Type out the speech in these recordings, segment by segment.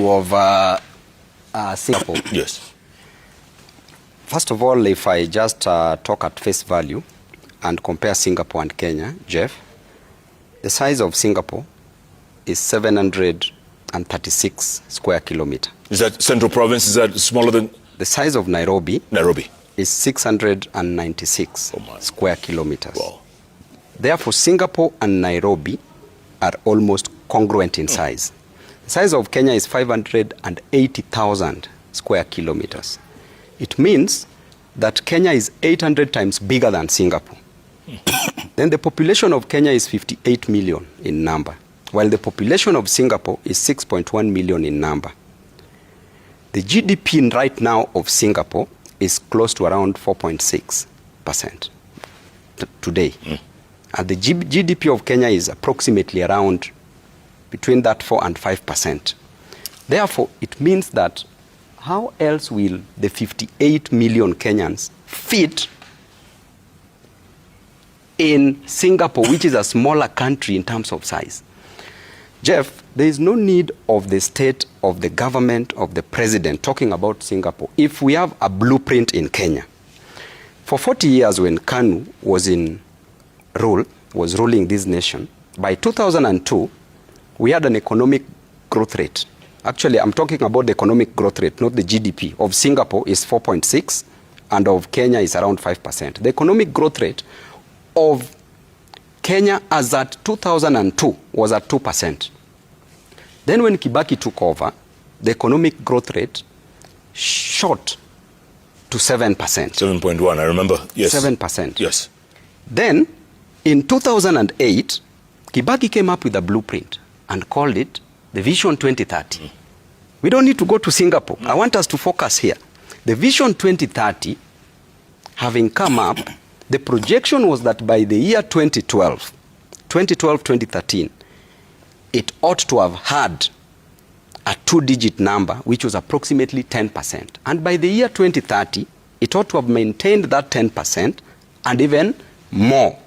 of Singapore. Yes. First of all, if I just talk at face value and compare Singapore and Kenya, Jeff, the size of Singapore is 736 square kilometer. Is that central province? Is that smaller than? The size of Nairobi is 696 square kilometers. Wow. Therefore, Singapore and Nairobi are almost congruent in size. The size of Kenya is 580,000 square kilometers. It means that Kenya is 800 times bigger than Singapore. Then the population of Kenya is 58 million in number, while the population of Singapore is 6.1 million in number. The GDP right now of Singapore is close to around 4.6% today. And the GDP of Kenya is approximately around between that 4 and 5%. Therefore, it means that how else will the 58 million Kenyans fit in Singapore, which is a smaller country in terms of size? Jeff, there is no need of the state, of the government, of the president talking about Singapore if we have a blueprint in Kenya. For 40 years when KANU was ruling this nation, by 2002, we had an economic growth rate. Actually, I'm talking about the economic growth rate, not the GDP. Of Singapore is 4.6 and of Kenya is around 5%. The economic growth rate of Kenya as at 2002 was at 2%. Then when Kibaki took over, the economic growth rate shot to 7%. 7.1, I remember. Yes. 7%. Yes. Then in 2008, Kibaki came up with a blueprint and called it the Vision 2030. We don't need to go to Singapore. I want us to focus here. The Vision 2030, having come up, the projection was that by the year 2013, it ought to have had a two-digit number, which was approximately 10%. And by the year 2030, it ought to have maintained that 10% and even more.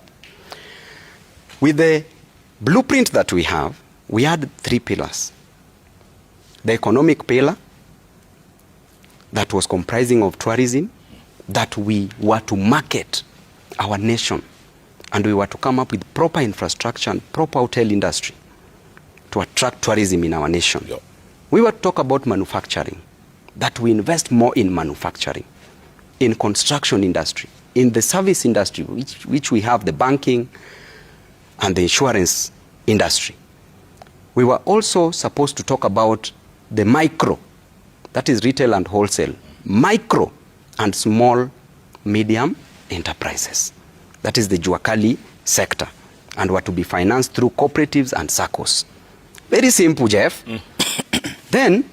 With the blueprint that we have, we had three pillars. The economic pillar, that was comprising of tourism, that we were to market our nation, and we were to come up with proper infrastructure and proper hotel industry to attract tourism in our nation. Yep. We were to talk about manufacturing, that we invest more in manufacturing, in construction industry, in the service industry, which we have the banking and the insurance industry. We were also supposed to talk about the micro, that is retail and wholesale, micro and small, medium enterprises. That is the Juakali sector, and were to be financed through cooperatives and SACCOs. Very simple, Jeff. Then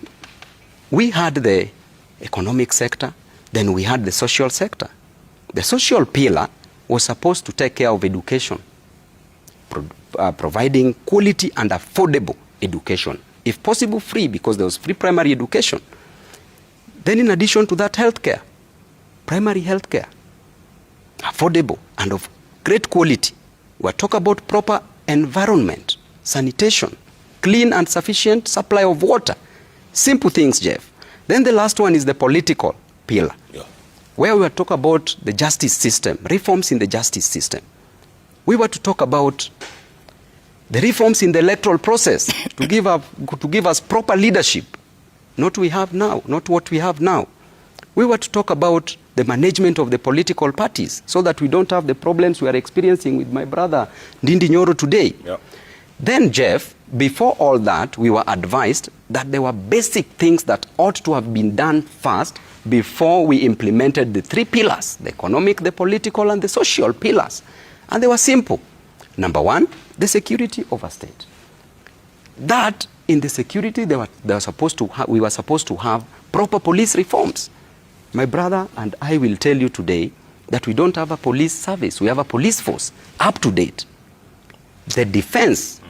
we had the economic sector, then we had the social sector. The social pillar was supposed to take care of education, providing quality and affordable education, if possible free, because there was free primary education. Then in addition to that, healthcare, primary healthcare, affordable and of great quality. We're talking about proper environment, sanitation, clean and sufficient supply of water. Simple things, Jeff. Then the last one is the political pillar, where we were talking about the justice system, reforms in the justice system. We were to talk about the reforms in the electoral process to give us proper leadership, not what we have now. We were to talk about the management of the political parties so that we don't have the problems we are experiencing with my brother Ndindi Nyoro today. Yep. Then, Jeff, before all that, we were advised that there were basic things that ought to have been done first before we implemented the three pillars, the economic, the political, and the social pillars. And they were simple. Number one, the security of a state. That in the security, we were supposed to have proper police reforms. My brother and I will tell you today that we don't have a police service. We have a police force up to date. The defense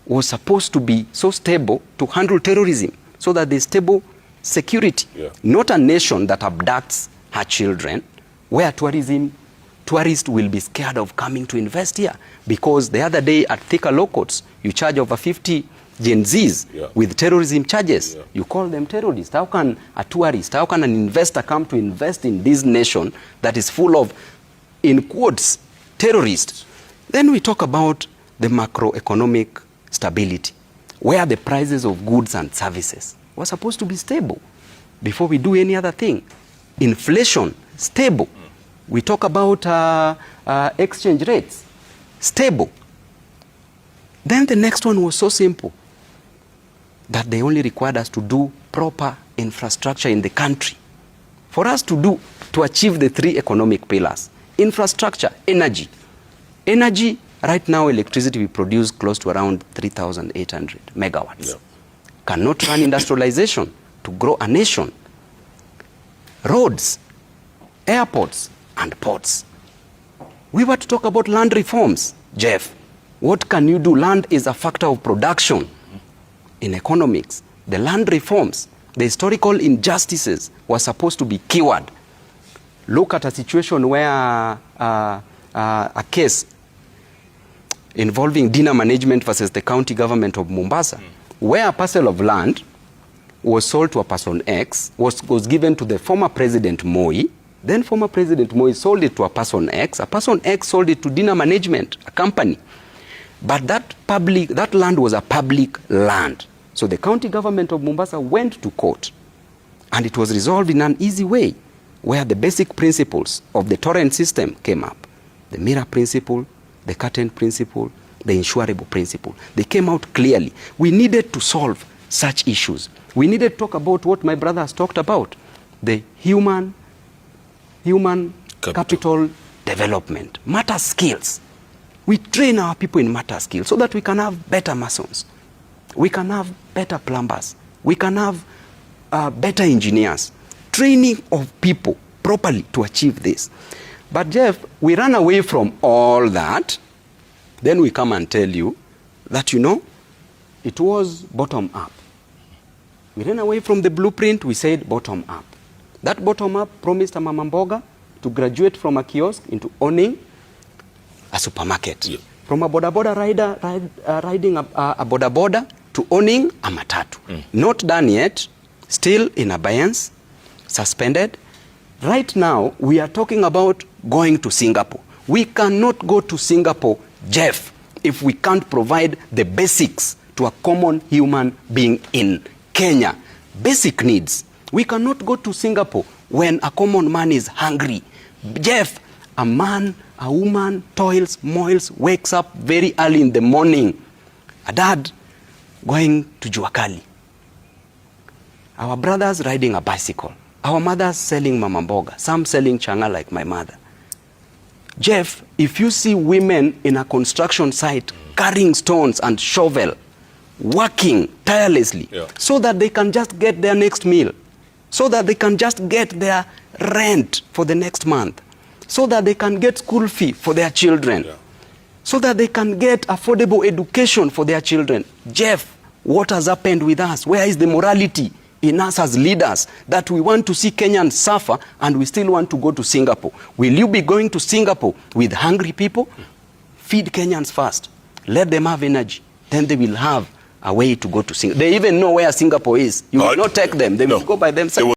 was supposed to be so stable to handle terrorism, so that there's stable security. Not a nation that abducts her children, where tourists will be scared of coming to invest here, because the other day at Thika Low Courts, you charge over 50 Gen Zs with terrorism charges. You call them terrorists. How can a tourist, how can an investor come to invest in this nation that is full of, in quotes, terrorists? Then we talk about the macroeconomic stability, where the prices of goods and services were supposed to be stable before we do any other thing. Inflation, stable. We talk about exchange rates, stable. Then the next one was so simple that they only required us to do proper infrastructure in the country. For us to achieve the 3 economic pillars: infrastructure, energy. Energy, right now electricity we produce close to around 3,800 megawatts. Cannot run industrialization to grow a nation. Roads, airports, and ports. We were to talk about land reforms. Jeff, what can you do? Land is a factor of production in economics. The land reforms, the historical injustices were supposed to be cured. Look at a situation where a case involving dinner management versus the county government of Mombasa, where a parcel of land was sold to a person X, was given to the former President Moi. Then former President Moi sold it to a person X. A person X sold it to dinner management, a company. But that land was a public land. So the county government of Mombasa went to court, and it was resolved in an easy way, where the basic principles of the torrent system came up. The mirror principle, the curtain principle, the insurable principle. They came out clearly. We needed to solve such issues. We needed to talk about what my brother has talked about, the human capital development, matter skills. We train our people in matter skills so that we can have better masons. We can have better plumbers. We can have better engineers. Training of people properly to achieve this. But Jeff, we run away from all that. Then we come and tell you that, it was bottom up. We ran away from the blueprint. We said bottom up. That bottom up promised a mama mboga to graduate from a kiosk into owning a supermarket. Yeah. From a boda rider riding a boda to owning a matatu. Not done yet. Still in abeyance. Suspended. Right now, we are talking about going to Singapore. We cannot go to Singapore, Jeff, if we can't provide the basics to a common human being in Kenya. Basic needs. We cannot go to Singapore when a common man is hungry. Jeff, a man, a woman toils, moils, wakes up very early in the morning. A dad going to Juakali. Our brothers riding a bicycle. Our mothers selling mama mboga. Some selling changa like my mother. Jeff, if you see women in a construction site carrying stones and shovel, working tirelessly, so that they can just get their next meal, so that they can just get their rent for the next month, so that they can get school fee for their children, so that they can get affordable education for their children. Jeff, what has happened with us? Where is the morality in us as leaders that we want to see Kenyans suffer and we still want to go to Singapore? Will you be going to Singapore with hungry people? Feed Kenyans first. Let them have energy. Then they will have a way to go to Singapore. They even know where Singapore is. You will not take them. They will go by themselves.